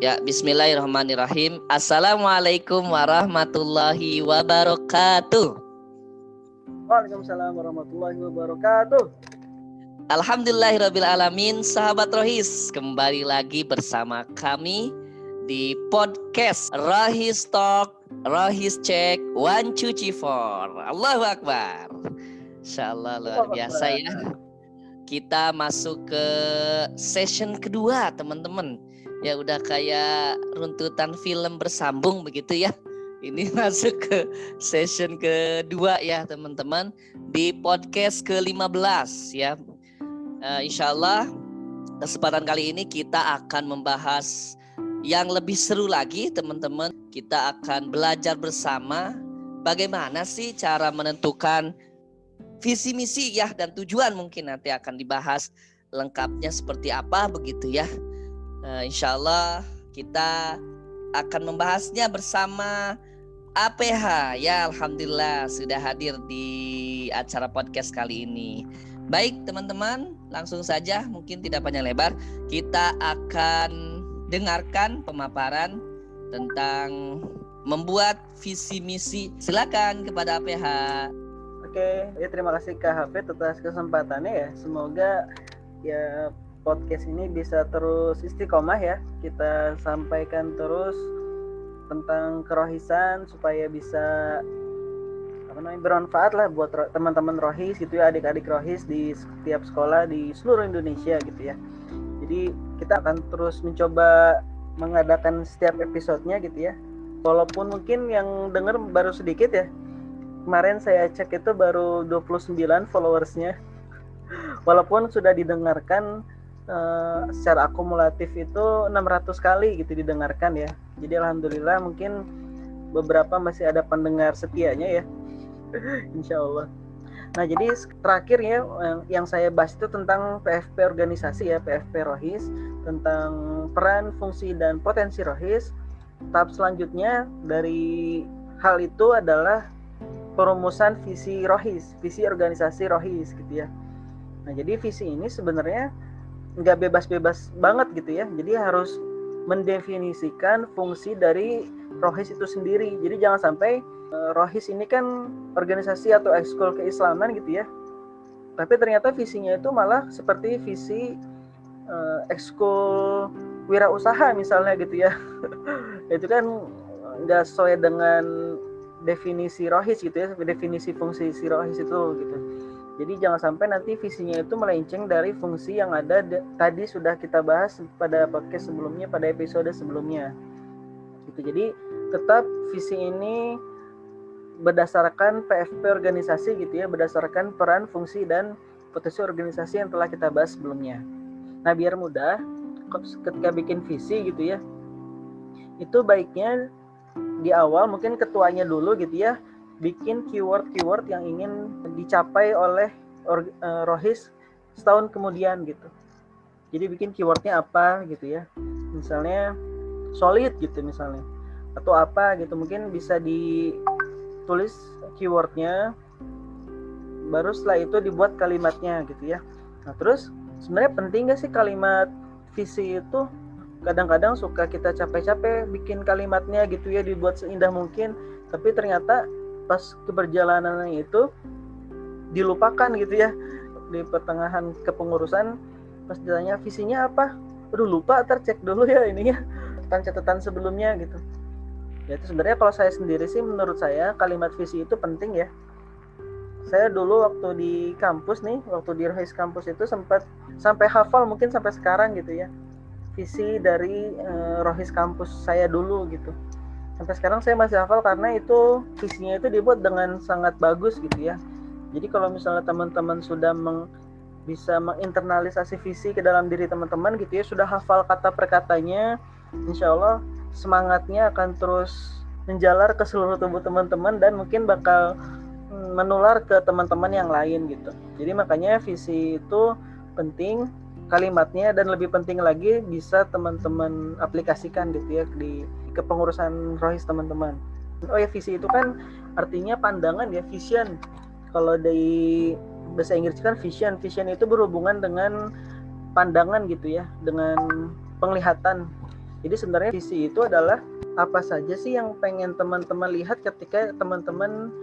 Ya, bismillahirrahmanirrahim. Assalamualaikum warahmatullahi wabarakatuh. Waalaikumsalam warahmatullahi wabarakatuh. Alhamdulillahirabbil alamin, sahabat Rohis, kembali lagi bersama kami di podcast Rohis Talk, Rohis Check, 1 2 3 4. Allahu Akbar. Insyaallah luar biasa ya. Kita masuk ke session kedua, teman-teman. Ya udah kayak runtutan film bersambung begitu ya. Ini masuk ke session kedua ya teman-teman di podcast ke-15 ya. Insyaallah kesempatan kali ini kita akan membahas yang lebih seru lagi teman-teman. Kita akan belajar bersama bagaimana sih cara menentukan visi misi ya dan tujuan, mungkin nanti akan dibahas lengkapnya seperti apa begitu ya. Insyaallah kita akan membahasnya bersama APH ya. Alhamdulillah sudah hadir di acara podcast kali ini. Baik teman-teman, langsung saja mungkin tidak panjang lebar, kita akan dengarkan pemaparan tentang membuat visi misi. Silakan kepada APH. Oke, ya terima kasih Kak Hafid atas kesempatannya ya. Semoga ya podcast ini bisa terus istiqomah ya. Kita sampaikan terus tentang kerohisan supaya bisa bermanfaat lah buat teman-teman rohis gitu ya, adik-adik rohis di setiap sekolah di seluruh Indonesia gitu ya. Jadi kita akan terus mencoba mengadakan setiap episodenya gitu ya. Walaupun mungkin yang dengar baru sedikit ya. Kemarin saya cek itu baru 29 followersnya. Walaupun sudah didengarkan secara akumulatif itu 600 kali gitu didengarkan ya. Jadi alhamdulillah mungkin beberapa masih ada pendengar setianya ya. Insya Allah. Nah jadi terakhir ya yang saya bahas itu tentang PFP organisasi ya, PFP Rohis, tentang peran, fungsi dan potensi Rohis. Tahap selanjutnya dari hal itu adalah perumusan visi Rohis, visi organisasi Rohis gitu ya. Nah jadi visi ini sebenarnya nggak bebas-bebas banget gitu ya. Jadi harus mendefinisikan fungsi dari Rohis itu sendiri. Jadi jangan sampai Rohis ini kan organisasi atau ekskul keislaman gitu ya. Tapi ternyata visinya itu malah seperti visi ekskul wirausaha misalnya gitu ya. Itu kan nggak sesuai dengan definisi Rohis gitu ya, definisi fungsi si Rohis itu gitu. Jadi jangan sampai nanti visinya itu melenceng dari fungsi yang ada tadi sudah kita bahas pada podcast sebelumnya, pada episode sebelumnya. Gitu. Jadi tetap visi ini berdasarkan PFP organisasi gitu ya, berdasarkan peran, fungsi dan potensi organisasi yang telah kita bahas sebelumnya. Nah biar mudah ketika bikin visi gitu ya, itu baiknya di awal mungkin ketuanya dulu gitu ya, bikin keyword-keyword yang ingin dicapai oleh Rohis setahun kemudian gitu. Jadi bikin keywordnya apa gitu ya, misalnya solid gitu misalnya, atau apa gitu, mungkin bisa ditulis keywordnya, baru setelah itu dibuat kalimatnya gitu ya. Nah terus sebenarnya penting gak sih kalimat visi itu? Kadang-kadang suka kita capek-capek bikin kalimatnya gitu ya, dibuat seindah mungkin, tapi ternyata pas keberjalanannya itu dilupakan gitu ya. Di pertengahan kepengurusan pas ditanya visinya apa, aduh lupa, tercek dulu ya ininya catatan sebelumnya gitu. Ya itu sebenarnya kalau saya sendiri sih, menurut saya kalimat visi itu penting ya. Saya dulu waktu di kampus nih, waktu di Rohis kampus itu sempat sampai hafal, mungkin sampai sekarang gitu ya, visi dari Rohis kampus saya dulu gitu. Sampai sekarang saya masih hafal karena itu visinya itu dibuat dengan sangat bagus gitu ya. Jadi kalau misalnya teman-teman sudah bisa menginternalisasi visi ke dalam diri teman-teman gitu ya, sudah hafal kata per katanya, insya Allah semangatnya akan terus menjalar ke seluruh tubuh teman-teman dan mungkin bakal menular ke teman-teman yang lain gitu. Jadi makanya visi itu penting, kalimatnya, dan lebih penting lagi bisa teman-teman aplikasikan gitu ya di kepengurusan Rohis teman-teman. Oh ya, visi itu kan artinya pandangan ya, vision. Kalau di bahasa Inggris kan vision itu berhubungan dengan pandangan gitu ya, dengan penglihatan. Jadi sebenarnya visi itu adalah apa saja sih yang pengen teman-teman lihat ketika teman-teman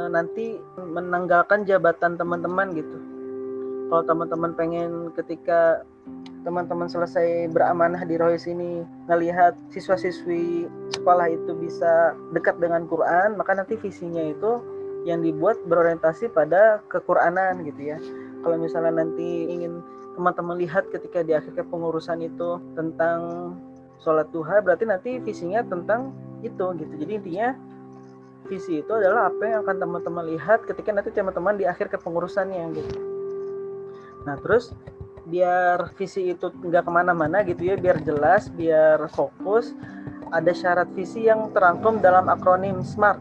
nanti menanggalkan jabatan teman-teman gitu. Kalau teman-teman pengen ketika teman-teman selesai beramanah di Rohis ini ngelihat siswa-siswi sekolah itu bisa dekat dengan Quran, maka nanti visinya itu yang dibuat berorientasi pada kequranan gitu ya. Kalau misalnya nanti ingin teman-teman lihat ketika di akhir kepengurusan itu tentang sholat duha, berarti nanti visinya tentang itu gitu. Jadi intinya visi itu adalah apa yang akan teman-teman lihat ketika nanti teman-teman di akhir kepengurusannya gitu. Nah terus biar visi itu nggak kemana-mana gitu ya, biar jelas, biar fokus, ada syarat visi yang terangkum dalam akronim SMART.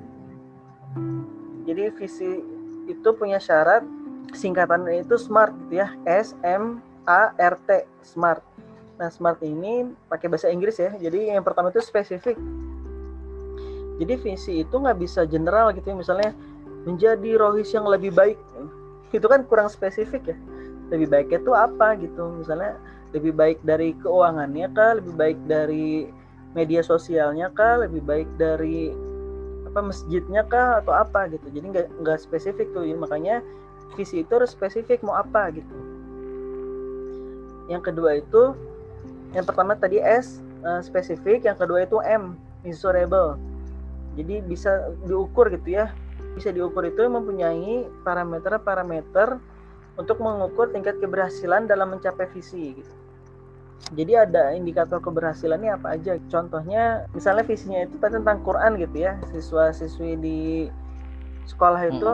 Jadi visi itu punya syarat, singkatannya itu SMART gitu ya, SMART, SMART. Nah SMART ini pakai bahasa Inggris ya, jadi yang pertama itu spesifik. Jadi visi itu nggak bisa general gitu ya, misalnya menjadi rohis yang lebih baik, itu kan kurang spesifik ya. Lebih baiknya itu apa gitu, misalnya lebih baik dari keuangannya kah, lebih baik dari media sosialnya kah, lebih baik dari masjidnya kah atau apa gitu. Jadi nggak spesifik tuh, makanya visi itu harus spesifik mau apa gitu. Yang kedua itu, yang pertama tadi S, spesifik, yang kedua itu M, measurable. Jadi bisa diukur gitu ya, bisa diukur itu mempunyai parameter untuk mengukur tingkat keberhasilan dalam mencapai visi gitu. Jadi ada indikator keberhasilannya apa aja. Contohnya misalnya visinya itu tentang Quran gitu ya. Siswa-siswi di sekolah itu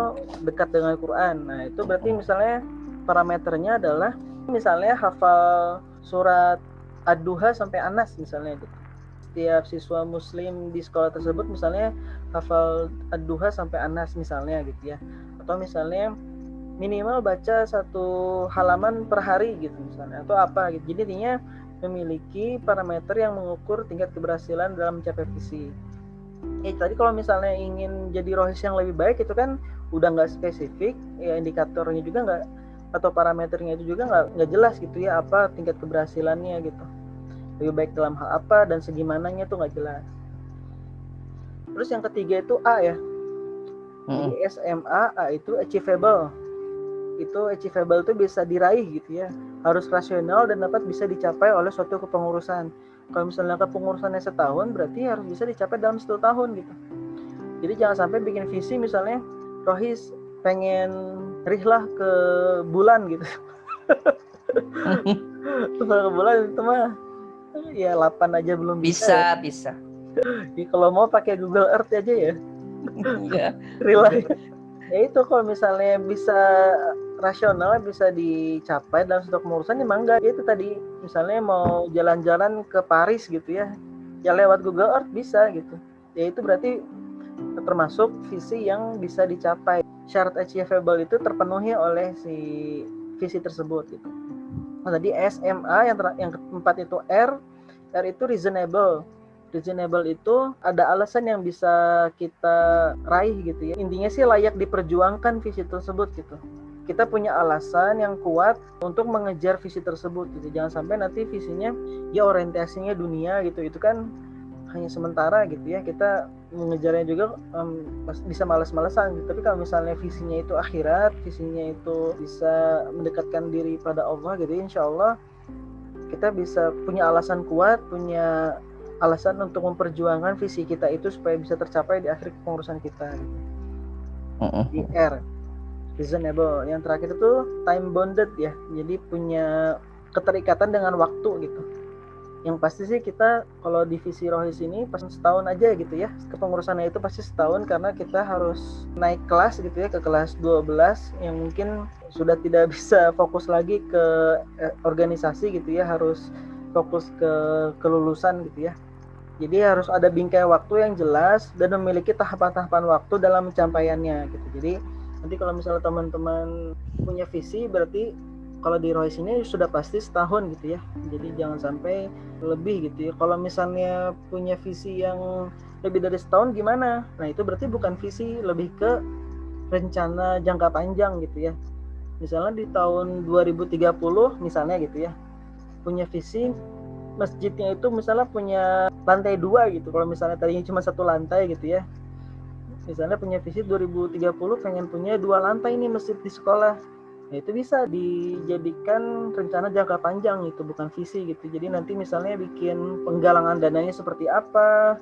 dekat dengan Quran. Nah, itu berarti misalnya parameternya adalah misalnya hafal surat Ad-Duha sampai Anas misalnya gitu. Setiap siswa muslim di sekolah tersebut misalnya hafal Ad-Duha sampai Anas misalnya gitu ya. Atau misalnya minimal baca 1 halaman per hari gitu misalnya, atau apa gitu. Jadi intinya memiliki parameter yang mengukur tingkat keberhasilan dalam mencapai visi. Tadi kalau misalnya ingin jadi rohis yang lebih baik itu kan udah nggak spesifik ya, indikatornya juga nggak, atau parameternya itu juga nggak jelas gitu ya, apa tingkat keberhasilannya gitu, lebih baik dalam hal apa dan segimananya tuh nggak jelas. Terus yang ketiga itu A ya. Jadi SMA, A itu achievable. Itu achievable itu bisa diraih gitu ya, harus rasional dan dapat bisa dicapai oleh suatu kepengurusan. Kalau misalnya kepengurusannya setahun, berarti harus bisa dicapai dalam 1 tahun gitu. Jadi jangan sampai bikin visi misalnya rohis pengen rihlah ke bulan gitu. Ke bulan itu mah ya 8 aja belum bisa. Jadi kalau mau pakai Google Earth aja ya. Iya. Rihlah. Ya itu kalau misalnya bisa rasional bisa dicapai dalam satu kepengurusan ya mangga. Itu tadi misalnya mau jalan-jalan ke Paris gitu ya lewat Google Earth bisa gitu ya, itu berarti termasuk visi yang bisa dicapai. Syarat achievable itu terpenuhi oleh si visi tersebut gitu. Nah, tadi SMA, yang keempat itu R itu reasonable. Reasonable itu ada alasan yang bisa kita raih gitu ya. Intinya sih layak diperjuangkan visi tersebut gitu. Kita punya alasan yang kuat untuk mengejar visi tersebut gitu. Jangan sampai nanti visinya ya orientasinya dunia gitu. Itu kan hanya sementara gitu ya. Kita mengejarnya juga bisa malas-malasan gitu. Tapi kalau misalnya visinya itu akhirat, visinya itu bisa mendekatkan diri pada Allah gitu, insya Allah kita bisa punya alasan kuat, punya alasan untuk memperjuangkan visi kita itu supaya bisa tercapai di akhir kepengurusan kita. Di R, reasonable. Yang terakhir itu time bounded ya. Jadi punya keterikatan dengan waktu gitu. Yang pasti sih kita kalau di visi rohis ini pas setahun aja gitu ya. Kepengurusannya itu pasti setahun karena kita harus naik kelas gitu ya, ke kelas 12 yang mungkin sudah tidak bisa fokus lagi ke organisasi gitu ya, harus fokus ke kelulusan gitu ya. Jadi harus ada bingkai waktu yang jelas dan memiliki tahapan-tahapan waktu dalam pencapaiannya gitu. Jadi nanti kalau misalnya teman-teman punya visi, berarti kalau di rohis ini sudah pasti setahun gitu ya. Jadi jangan sampai lebih gitu ya. Kalau misalnya punya visi yang lebih dari setahun gimana? Nah itu berarti bukan visi, lebih ke rencana jangka panjang gitu ya. Misalnya di tahun 2030 misalnya gitu ya, punya visi masjidnya itu misalnya punya lantai 2 gitu. Kalau misalnya tadinya cuma satu lantai gitu ya. Misalnya punya visi 2030 pengen punya 2 lantai nih masjid di sekolah. Nah, itu bisa dijadikan rencana jangka panjang itu, bukan visi gitu. Jadi nanti misalnya bikin penggalangan dananya seperti apa,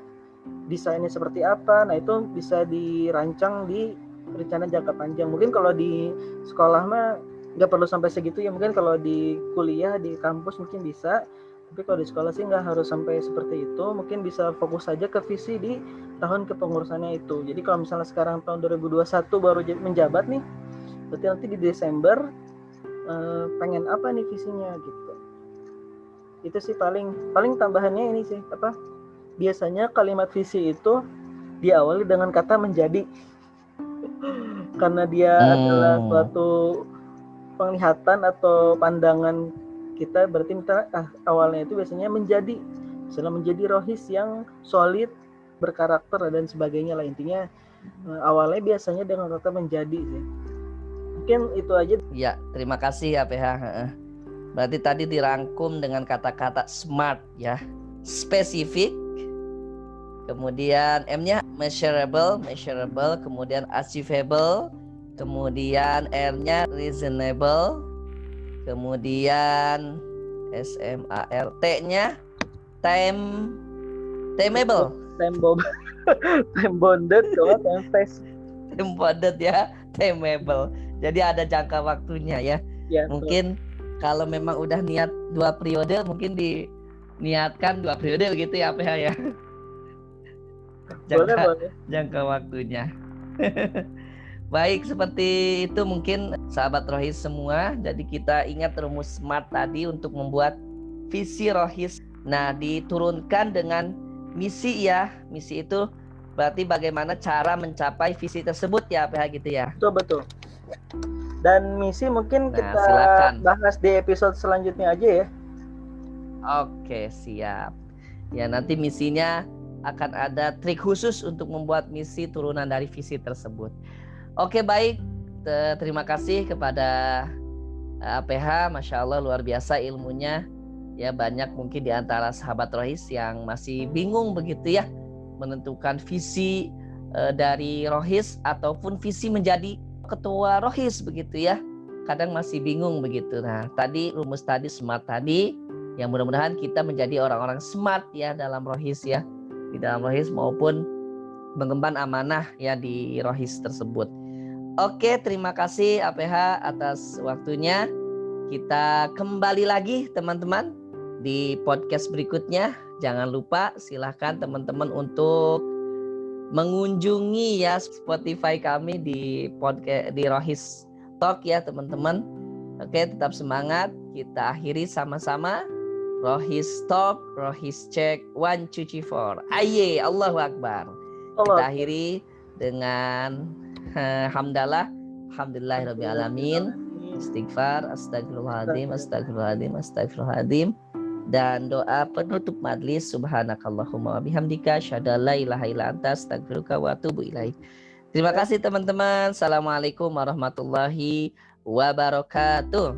desainnya seperti apa. Nah, itu bisa dirancang di rencana jangka panjang. Mungkin kalau di sekolah mah nggak perlu sampai segitu ya. Mungkin kalau di kuliah, di kampus mungkin bisa. Tapi kalau di sekolah sih nggak harus sampai seperti itu. Mungkin bisa fokus saja ke visi di tahun kepengurusannya itu. Jadi kalau misalnya sekarang tahun 2021 baru menjabat nih, berarti nanti di Desember pengen apa nih visinya gitu. Itu sih paling tambahannya ini sih apa? Biasanya kalimat visi itu diawali dengan kata menjadi. Karena dia adalah suatu penglihatan atau pandangan kita, berarti awalnya itu biasanya menjadi rohis yang solid, berkarakter dan sebagainya lah. Intinya awalnya biasanya dengan kata menjadi sih. Mungkin itu aja. Ya, terima kasih ya PH. Berarti tadi dirangkum dengan kata-kata smart ya, spesifik, kemudian M-nya measurable, kemudian achievable, kemudian R-nya reasonable, kemudian SMART-nya timeable. Time bonded, time phase. Time bonded ya, timeable. Jadi ada jangka waktunya ya. Mungkin kalau memang udah niat 2 periode, mungkin diniatkan 2 periode gitu ya PH ya. Jangka waktunya. Baik, seperti itu mungkin sahabat Rohis semua. Jadi kita ingat rumus SMART tadi untuk membuat visi Rohis. Nah, diturunkan dengan misi ya. Misi itu berarti bagaimana cara mencapai visi tersebut ya PH gitu ya. Betul. Dan misi mungkin kita bahas di episode selanjutnya aja ya. Oke, siap. Ya, nanti misinya akan ada trik khusus untuk membuat misi turunan dari visi tersebut. Oke, baik. Terima kasih kepada PH. Masya Allah, luar biasa ilmunya. Ya, banyak mungkin di antara sahabat Rohis yang masih bingung begitu ya, menentukan visi dari Rohis ataupun visi menjadi ketua Rohis begitu ya. Kadang masih bingung begitu. Nah, tadi rumus tadi SMART tadi, yang mudah-mudahan kita menjadi orang-orang smart ya dalam Rohis ya. Di dalam Rohis maupun mengemban amanah ya di Rohis tersebut. Oke, terima kasih APH atas waktunya. Kita kembali lagi teman-teman di podcast berikutnya. Jangan lupa silahkan teman-teman untuk mengunjungi ya Spotify kami di podcast di Rohis Talk ya teman-teman. Oke, tetap semangat. Kita akhiri sama-sama. Rohis Talk, Rohis Check, 1, 2, 3, 4. Aye, Allahu Akbar. Kita akhiri dengan hamdalah, alhamdulillahirabbil alamin. Istighfar, astagfirullahaladzim. Dan doa penutup majlis, subhanakallahumma wa bihamdika asyhadu an la ilaha illa anta astaghfiruka wa atubu ilaik. Terima kasih teman-teman. Assalamualaikum warahmatullahi wabarakatuh.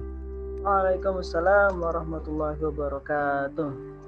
Waalaikumsalam warahmatullahi wabarakatuh.